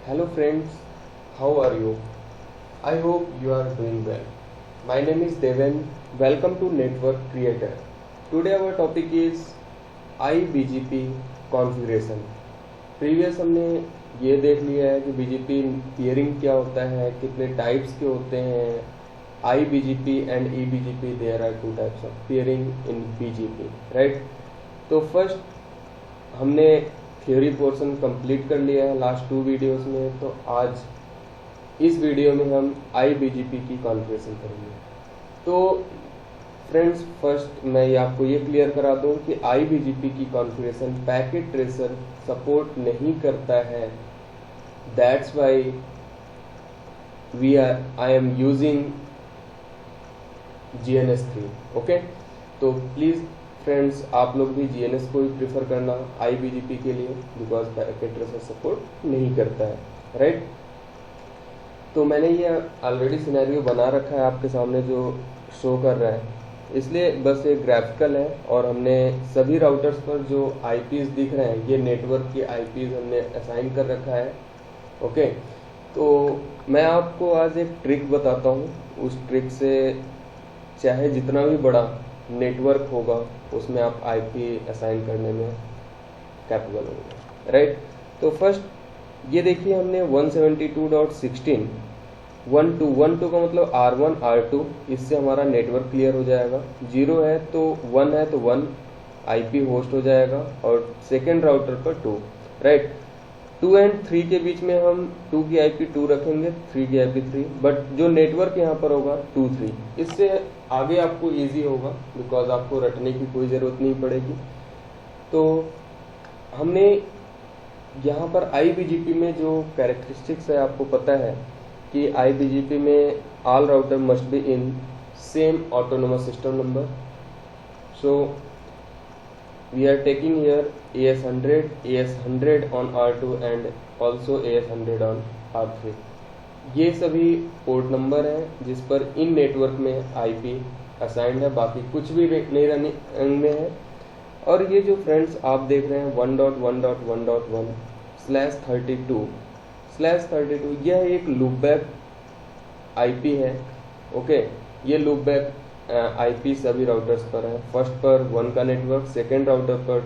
Hello friends, how are you? I hope you are doing well. My name is Deven. Welcome to Network Creator. Today our topic is IBGP configuration. Previous हमने ये देख लिया है कि BGP peering क्या होता है, कितने टाइप्स के होते हैं. IBGP and EBGP, there are two types of peering in BGP, right? तो फर्स्ट हमने थ्योरी पोर्शन कंप्लीट कर लिया है लास्ट 2 वीडियोस में. तो आज इस वीडियो में हम IBGP की कॉन्फ़िगरेशन करेंगे. तो फ्रेंड्स, फर्स्ट मैं आपको ये क्लियर करा दूं कि IBGP की कॉन्फ़िगरेशन पैकेट ट्रेसर सपोर्ट नहीं करता है. That's why I am using GNS3. Okay, तो प्लीज़ फ्रेंड्स, आप लोग भी GNS को ही प्रीफर करना IBGP के लिए, बिकॉज पैकेट ट्रेसर सपोर्ट नहीं करता है, राइट? तो मैंने ये ऑलरेडी सिनेरियो बना रखा है आपके सामने जो शो कर रहा है, इसलिए बस ये ग्राफिकल है. और हमने सभी राउटर्स पर जो IPs दिख रहे हैं, ये नेटवर्क की IPs हमने असाइन कर रखा है. ओके, तो मैं आपको आज एक ट्रिक बताता हूँ. उस ट्रिक से चाहे जितना भी बड़ा नेटवर्क होगा उसमें आप IP असाइन करने में कैपेबल होंगे, राइट? तो फर्स्ट ये देखिए, हमने 172.16 12 का मतलब R1 R2, इससे हमारा नेटवर्क क्लियर हो जाएगा. 0 है तो 1 है तो 1 IP होस्ट हो जाएगा, और सेकेंड राउटर पर 2, राइट? 2 एंड 3 के बीच में हम 2 की IP 2 रखेंगे, 3 की IP 3, बट जो नेटवर्क यहाँ पर होगा 2 3. इससे आगे आपको इजी होगा, बिकॉज आपको रटने की कोई ज़रूरत नहीं पड़ेगी. तो हमने यहाँ पर IBGP में जो कैरेक्टरिस्टिक्स है, आपको पता है कि IBGP में all router must be in same autonomous system number. So we are taking here AS100 on R2 and also AS100 on R3. ये सभी पोर्ट नंबर हैं जिस पर इन नेटवर्क में IP असाइंड है, बाकी कुछ भी नहीं रनिंग में है. और ये जो फ्रेंड्स आप देख रहे हैं 1.1.1.1/32 यह एक लूपबैक IP है. ओके, ये लूपबैक IP सभी राउटर्स पर है. फर्स्ट पर 1 का नेटवर्क, सेकेंड राउटर पर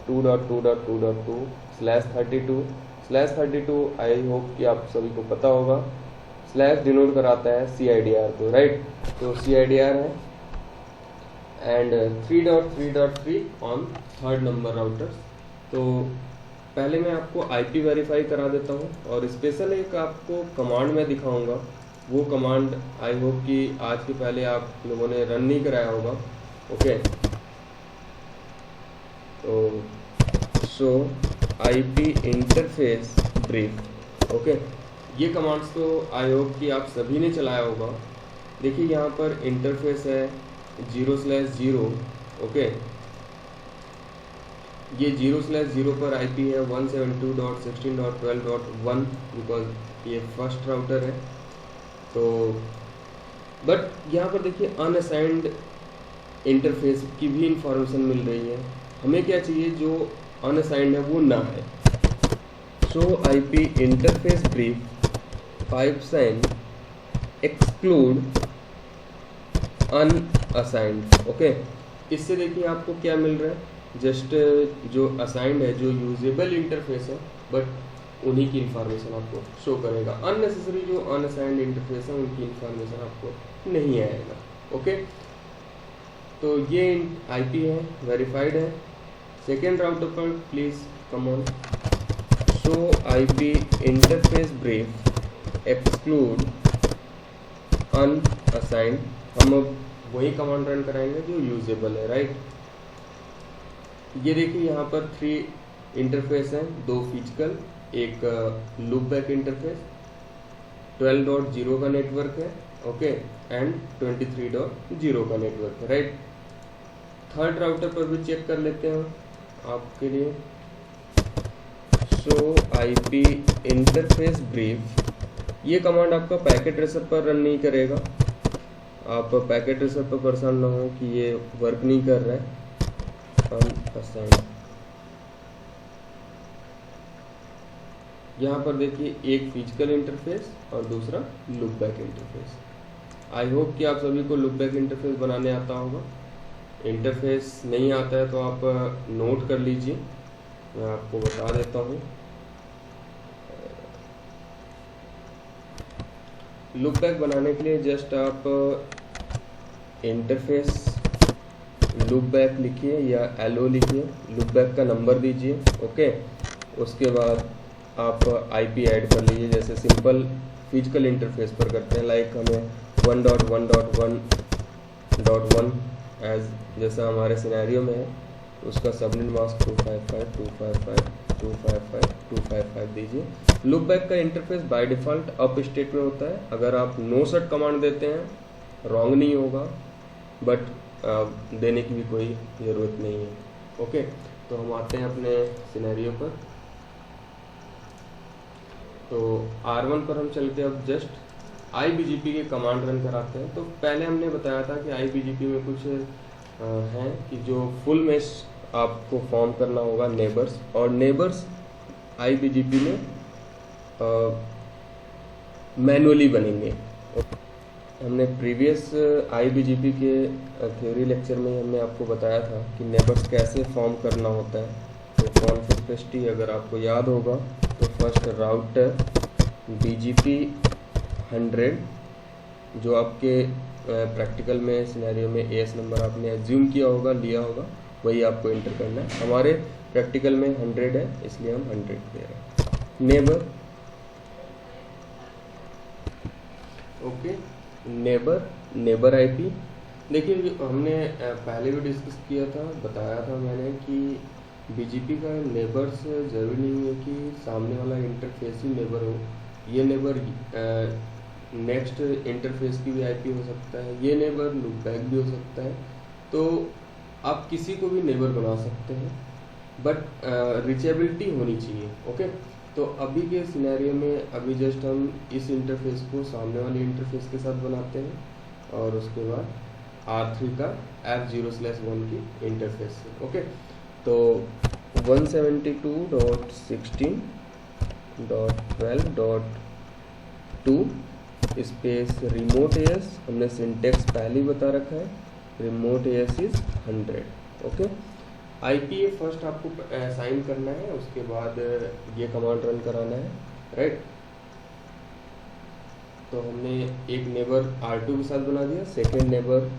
2.2.2.2/32. आई होप कि आप सभी को पता होगा. स्लैश डिनोट कराता है CIDR को, राइट? तो CIDR है. And 3.3.3 on third number routers. तो पहले मैं आपको IP वेरीफाई करा देता हूँ, और स्पेशल एक आपको कमांड में दिखाऊंगा. वो कमांड आई होप कि आज के पहले आप लोगों ने रन नहीं कराया होगा. ओके, तो सो IP इंटरफेस ब्रीफ. ओके, ये कमांड्स तो आई होप कि आप सभी ने चलाया होगा. देखिए यहाँ पर इंटरफेस है 0/0. ओके, ये 0/0 पर IP है 172.16.12.1, बिकॉज ये फर्स्ट राउटर है. तो बट यहाँ पर देखिए अनअसाइंड इंटरफेस की भी इंफॉर्मेशन मिल रही है. हमें क्या चाहिए, जो अनअसाइंड है वो ना है. So IP interface brief $5 exclude unassigned. Okay, इससे देखिए आपको क्या मिल रहा है. जस्ट जो असाइंड है, जो यूजेबल इंटरफेस है, बट उन्हीं की इंफॉर्मेशन आपको शो करेगा. अननेसेसरी जो अनअसाइंड इंटरफेस है उनकी इंफॉर्मेशन आपको नहीं आएगा. ओके, तो ये IP है, वेरीफाइड है. सेकेंड राउटर पर please come on. So IP interface brief exclude unassigned. हम अब वही कमांड रन कराएंगे जो यूजेबल है, राइट? ये देखिए यहाँ पर 3 इंटरफेस हैं, 2 फिजिकल, एक लूपबैक इंटरफेस. 12.0 का नेटवर्क है, ओके, एंड 23.0 का नेटवर्क है, राइट? थर्ड राउटर पर भी चेक कर लेते हैं आपके लिए. सो IP इंटरफेस ब्रीफ, ये कमांड आपका पैकेट ट्रेसर पर रन नहीं करेगा. आप पैकेट ट्रेसर पर परेशान ना हो कि ये वर्क नहीं कर रहा है. अनअसाइंड यहाँ पर देखिए एक फिजिकल इंटरफेस और दूसरा look back interface. I hope कि आप सभी को लुक बैक इंटरफेस बनाने आता होगा। इंटरफेस नहीं आता है तो आप नोट कर लीजिए, मैं आपको बता देता हूँ। लुक बैक बनाने के लिए जस्ट आप इंटरफेस लुक बैक लिखिए या LO लिखिए, लुक बैक का नंबर दीजिए। ओके, उसके बाद आप IP ऐड कर लीजिए, जैसे सिंपल फिजिकल इंटरफेस पर करते हैं। लाइक हमें 1.1.1.1 एज जैसा हमारे सिनेरियो में है, उसका सबनेट मास्क 255.255.255.255 दीजिए। लुक बैक का interface by default up state में होता है। अगर आप नो सेट कमांड देते हैं रॉन्ग नहीं होगा, बट देने की भी कोई ज़रूरत नहीं है। ओके, तो हम आते हैं अपने सिनेरियो पर। तो R1 पर हम चल के अब जस्ट IBGP के कमांड रन कराते हैं। तो पहले हमने बताया था कि IBGP में कुछ हैं कि जो फुल मेश आपको फॉर्म करना होगा नेबर्स, और नेबर्स IBGP में मैनुअली बनेंगे। हमने प्रीवियस IBGP के थ्योरी लेक्चर में हमने आपको बताया था कि नेबर्स कैसे फॉर्म करना होता है। तो कॉन्फ़िगरेशन अगर आपको याद होगा तो फर्स्ट राउटर BGP 100 जो आपके प्रैक्टिकल में सिनेरियो में AS नंबर आपने एज्यूम किया होगा, लिया होगा, वही आपको एंटर करना है। हमारे प्रैक्टिकल में 100 है, इसलिए हम 100 दे रहे हैं। नेबर IP देखिए, नेबर हमने पहले भी डिस्कस किया था, बताया था मैंने कि BGP का नेबर्स जरूरी नहीं है कि सामने वाला इंटरफेस ही नेबर हो। ये नेबर नेक्स्ट इंटरफेस की भी IP हो सकता है, ये नेबर लुक बैक भी हो सकता है। तो आप किसी को भी नेबर बना सकते हैं, बट रीचेबिलिटी होनी चाहिए। ओके, तो अभी के सिनेरियो में अभी जस्ट हम इस इंटरफेस को सामने वाले इंटरफेस के साथ बनाते हैं, और उसके बाद R3 का F0/1 की इंटरफेस से। ओके, तो 172.16.12.2 स्पेस रिमोट AS, हमने सिंटेक्स पहले ही बता रखा है, remote AS is 100। Okay, IP first आपको साइन करना है, उसके बाद ये कमांड रन कराना है, राइट। तो हमने एक नेबर R2 के साथ बना दिया, सेकेंड नेबर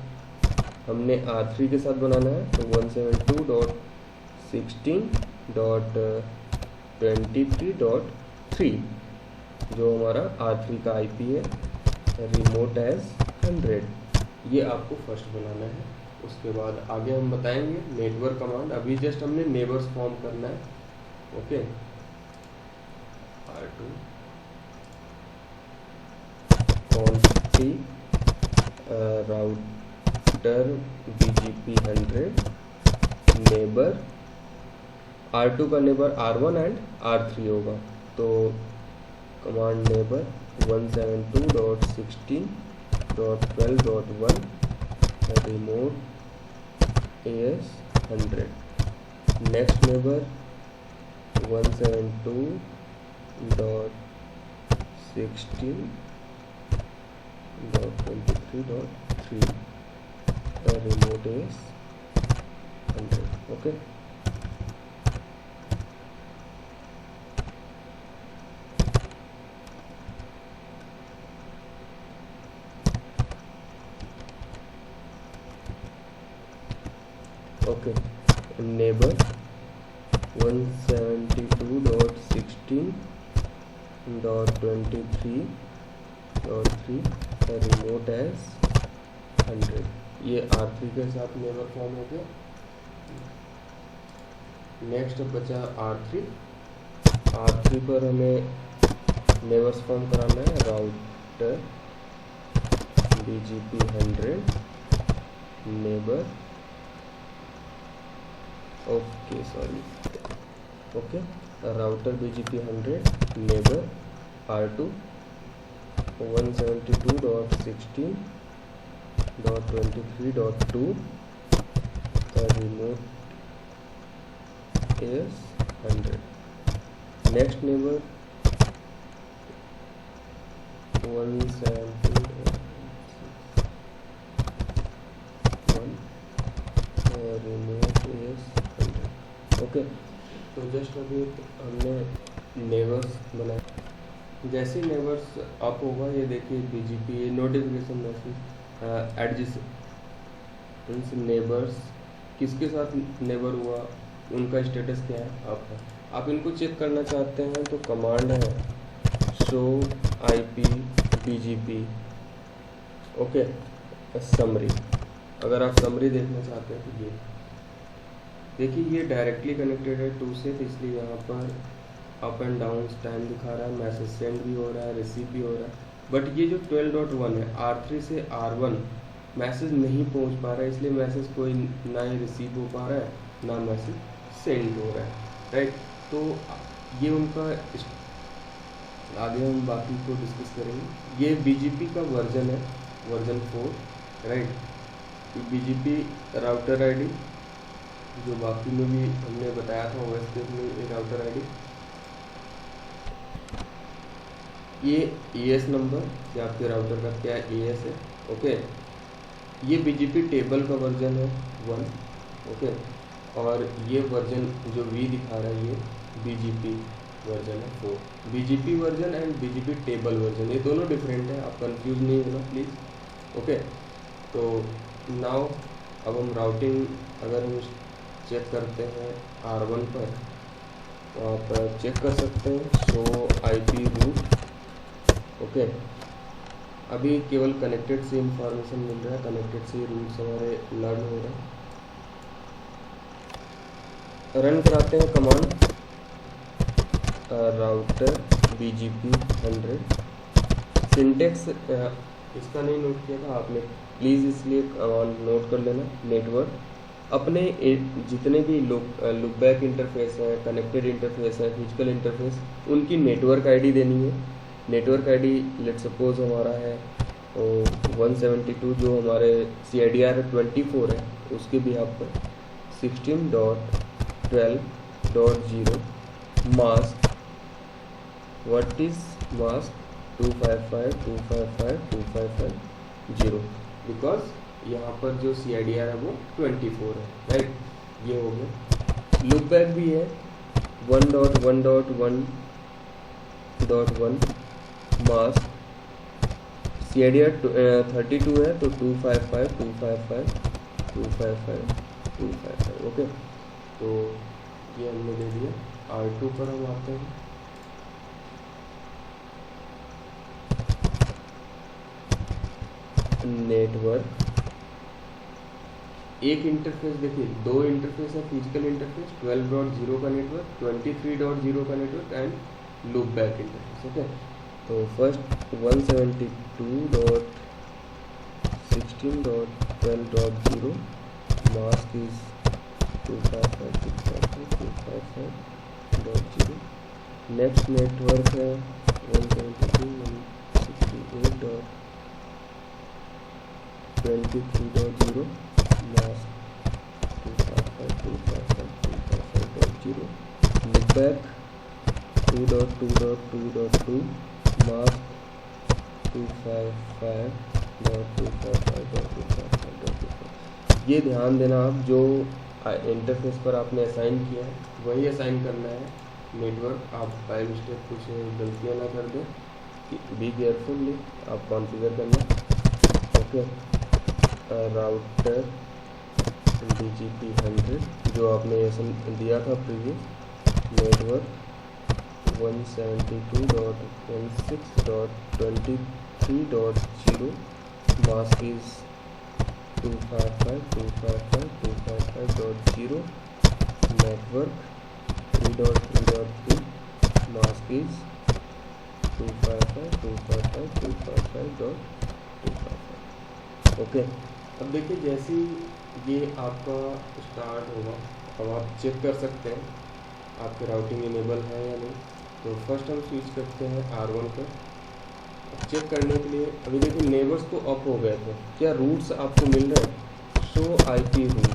हमने R3 के साथ बनाना है। तो 172.16.23.3 जो हमारा R3 का IP है, रिमोट एज 100, ये आपको फर्स्ट बनाना है। उसके बाद आगे हम बताएंगे नेटवर्क कमांड। अभी जस्ट हमने नेबर्स फॉर्म करना है। Okay, R2 config router BGP 100 neighbour, R2 का नेबर R1 एंड R3 होगा। तो command neighbour 172.16.12.1 remote AS 100। Next neighbour 172.16.23.3 remote AS 100। Okay, okay, neighbour 172.16.23.3 remote AS 100। ये R3 के साथ नेबर फॉर्म हो गया। नेक्स्ट बचा R3 पर हमें नेबर्स फॉर्म कराना है। Router BGP 100 neighbour, okay sorry, okay, router BGP 100 neighbour R2 172.16.23.2 remote AS 100। Next neighbour okay, तो जस्ट अभी हमने नेबर्स बनाया। जैसे नेबर्स अप होगा ये देखिए BGP notification message adjust neighbours किसके साथ नेबर हुआ, उनका स्टेटस क्या है आपका। आप इनको चेक करना चाहते हैं तो कमांड है show IP BGP okay summary. अगर आप समरी देखना चाहते हैं तो ये देखिए, ये डायरेक्टली कनेक्टेड है 2 से, तो इसलिए यहाँ पर अप एंड डाउन टाइम दिखा रहा है, मैसेज सेंड भी हो रहा है, रिसीव भी हो रहा है। बट ये जो 12.1 है R3 से R1 मैसेज नहीं पहुँच पा रहा है, इसलिए मैसेज कोई ना ही रिसीव हो पा रहा है ना मैसेज सेंड हो रहा है, राइट। तो ये उनका आगे हम बाकी को डिस्कस करेंगे। ये BGP का वर्जन है, version 4, right. BGP router ID जो बाकी में भी हमने बताया था OS में ये राउटर ID, ये ES नंबर कि आपके राउटर का क्या ES है, ओके। ये BGP टेबल का वर्जन है 1, ओके। और ये वर्जन जो V दिखा रहा है ये BGP वर्जन है 4। BGP version and BGP table version ये दोनों डिफरेंट है, आप कंफ्यूज नहीं होना प्लीज़, ओके। तो नाउ अब हम राउटिंग अगर हम चेक करते हैं R1 पर, तो आप चेक कर सकते हैं शो IP रूट, ओके। अभी केवल कनेक्टेड से इंफॉर्मेशन मिल रहा है, कनेक्टेड से रूट्स हमारे लर्न हो रहे हैं। रन कराते हैं कमांड राउटर BGP 100। सिंटेक्स इसका नहीं नोट किया था आपने, प्लीज़ इसलिए नोट कर लेना। नेटवर्क अपने जितने भी लुकबैक इंटरफेस है, कनेक्टेड इंटरफेस है, फिजिकल इंटरफेस, उनकी नेटवर्क ID देनी है। नेटवर्क ID लेट सपोज हमारा है 172, जो हमारे CIDR 24 है, उसके भी यहाँ पर 16.12.0 mask, what is mask 255.255.255.0, because यहाँ पर जो CIDR है वो 24 है, राइट। ये हो गया। लुकबैक भी है 1.1.1.1 मास्क, CIDR 32 है तो 255.255.255.255, ओके। तो ये हमने दे दिया। R2 पर हम आते हैं। नेटवर्क एक इंटरफेस देखिए, 2 इंटरफेस है, फिजिकल इंटरफेस 12.0 का नेटवर्क, 23.0 का network and loopback interface, okay. तो first 172.16.12.0 mask is 255.255.0। Next network है 172.168.23.0 मास्क 255.255.255.0। लुकबैक 2.2.2.2 मास्क 255.255.255.255। ये ध्यान देना, आप जो इंटरफेस पर आपने असाइन किया है वही असाइन करना है नेटवर्क। आप बाय मिस्टेक कुछ गलतियाँ ना कर दें, बी केयरफुल आप कॉन्फ़िगर करना, ओके। राउटर BGP 100 जो आपने दिया था previous, network 172.16.23.0 mask is 255.255.255.0। Network 3.3.3 mask is 255.255.255, okay. अब देखिए जैसे ये आपका स्टार्ट होगा, अब आप चेक कर सकते हैं आपके राउटिंग इनेबल है या नहीं। तो फर्स्ट हम स्विच करते हैं R1 पर। चेक करने के लिए अभी देखिए नेबर्स तो अप हो गए थे, क्या रूट्स आपको मिल रहे हैं? शो IP रूट,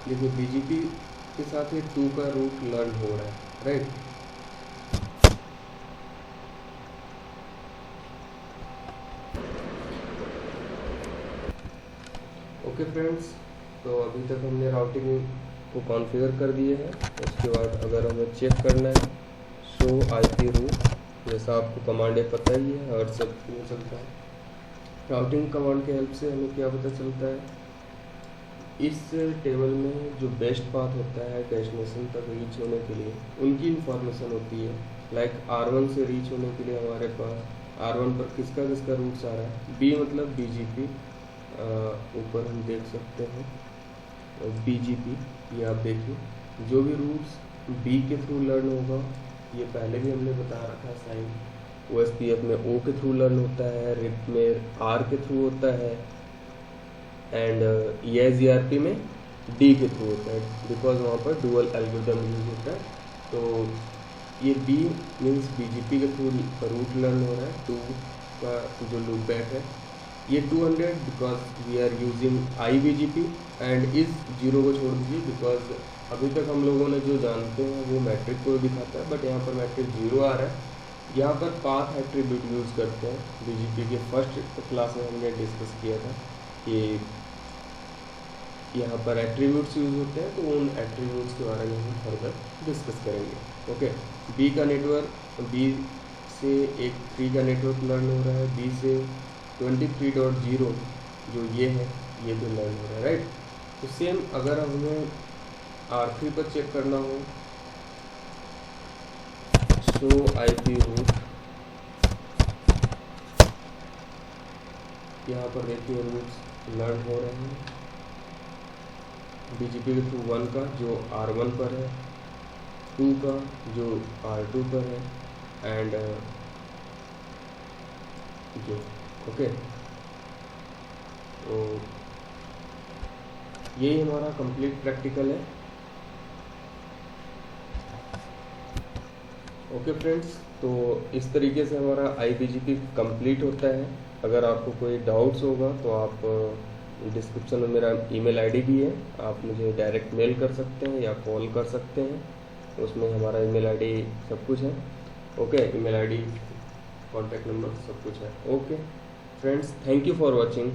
देखिए BGP के साथ ही 2 का रूट लर्न हो रहा है, राइट। ओके फ्रेंड्स, तो अभी तक हमने राउटिंग को कॉन्फ़िगर कर दिए हैं। उसके बाद अगर हमें चेक करना है शो आईपी रूट, जैसा आपको कमांड पता ही है, हर सब क्यों चलता है। राउटिंग कमांड के हेल्प से हमें क्या पता चलता है, इस टेबल में जो बेस्ट पाथ होता है डेस्टिनेशन तक रीच होने के लिए, उनकी इंफॉर्मेशन होती है। लाइक R1 से रीच होने के लिए हमारे पास R1 पर किसका किसका रूट्स आ रहा है, B मतलब BGP, ऊपर हम देख सकते हैं BGP, ये आप देखिए जो भी रूट्स B के थ्रू लर्न होगा, ये पहले भी हमने बता रखा है साइन, OSPF में O के थ्रू लर्न होता है, RIP में R के थ्रू होता है, एंड EIGRP में D के थ्रू होता है, बिकॉज वहाँ पर डुअल एल्गोरिथम यूज होता है। तो ये B मीन्स BGP के थ्रू रूट लर्न हो रहा है, 2 का जो लूप बैक है, ये 200 because we are using IBGP, and इस 0 को छोड़ दीजिए बिकॉज अभी तक हम लोगों ने जो जानते हैं वो मैट्रिक को दिखाता है, बट यहाँ पर मैट्रिक 0 आ रहा है। यहाँ पर पाथ एट्रीब्यूट यूज़ करते हैं। BGP के फर्स्ट क्लास में हमने डिस्कस किया था कि यहाँ पर एट्रीब्यूट्स यूज होते हैं, तो उन एट्रीब्यूट्स के बारे में हम फर्दर डिस्कस करेंगे। ओके, B का नेटवर्क, B से एक 3 का नेटवर्क लर्न हो रहा है, B से 23.0 जो ये है ये भी लर्न हो रहा है, राइट। तो सेम अगर हमें R3 पर चेक करना हो, शो IP रूट, यहाँ पर देखिए रूट्स लर्न हो रहे हैं BGP के थ्रू 1 का जो R1 पर है, 2 का जो R2 पर है, एंड जो ओके। तो यही हमारा कंप्लीट प्रैक्टिकल है। ओके फ्रेंड्स, तो इस तरीके से हमारा IBGP कंप्लीट होता है। अगर आपको कोई डाउट्स होगा तो आप डिस्क्रिप्शन में मेरा ईमेल आईडी भी है, आप मुझे डायरेक्ट मेल कर सकते हैं या कॉल कर सकते हैं, उसमें हमारा ईमेल आईडी सब कुछ है। Okay, email ID, contact number सब कुछ है। Okay friends, thank you for watching.